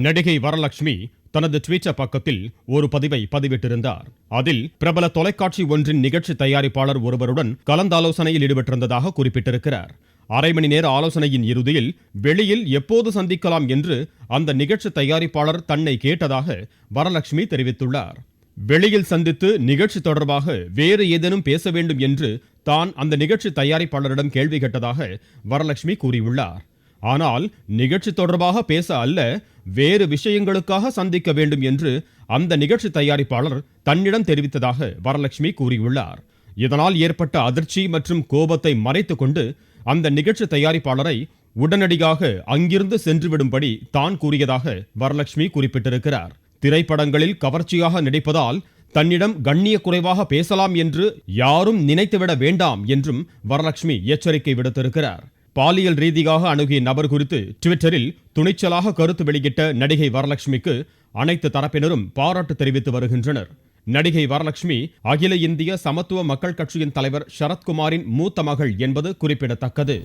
நடிகை வரலட்சுமி தனது ட்விட்டர் பக்கத்தில் ஒரு பதிவை பதிவிட்டிருந்தார். அதில் பிரபல தொலைக்காட்சி ஒன்றின் நிகழ்ச்சி தயாரிப்பாளர் ஒருவருடன் கலந்தாலோசனையில் ஈடுபட்டிருந்ததாக குறிப்பிட்டிருக்கிறார். அரை மணி நேர ஆலோசனையின் இறுதியில் வெளியில் எப்போது சந்திக்கலாம் என்று அந்த நிகழ்ச்சி தயாரிப்பாளர் தன்னை கேட்டதாக வரலட்சுமி தெரிவித்துள்ளார். வெளியில் சந்தித்து நிகழ்ச்சி தொடர்பாக வேறு ஏதேனும் பேச வேண்டும் என்று தான் அந்த நிகழ்ச்சி தயாரிப்பாளரிடம் கேள்வி கேட்டதாக வரலட்சுமி கூறியுள்ளார். ஆனால் நிகழ்ச்சி தொடர்பாக பேச அல்ல, வேறு விஷயங்களுக்காக சந்திக்க வேண்டும் என்று அந்த நிகழ்ச்சி தயாரிப்பாளர் தன்னிடம் தெரிவித்ததாக வரலட்சுமி கூறியுள்ளார். இதனால் ஏற்பட்ட அதிர்ச்சி மற்றும் கோபத்தை மறைத்துக் கொண்டு அந்த நிகழ்ச்சி தயாரிப்பாளரை உடனடியாக அங்கிருந்து சென்றுவிடும்படி தான் கூறியதாக வரலட்சுமி குறிப்பிட்டிருக்கிறார். திரைப்படங்களில் கவர்ச்சியாக நடிப்பதால் தன்னிடம் கண்ணிய குறைவாக பேசலாம் என்று யாரும் நினைத்துவிட வேண்டாம் என்றும் வரலட்சுமி எச்சரிக்கை விடுத்திருக்கிறார். பாலியல் ரீதியாக அணுகிய நபர் குறித்து ட்விட்டரில் துணிச்சலாக கருத்து வெளியிட்ட நடிகை வரலட்சுமிக்கு அனைத்து தரப்பினரும் பாராட்டு தெரிவித்து வருகின்றனர். நடிகை வரலட்சுமி அகில இந்திய சமத்துவ மக்கள் கட்சியின் தலைவர் சரத்குமாரின் மூத்த மகள் என்பது குறிப்பிடத்தக்கது.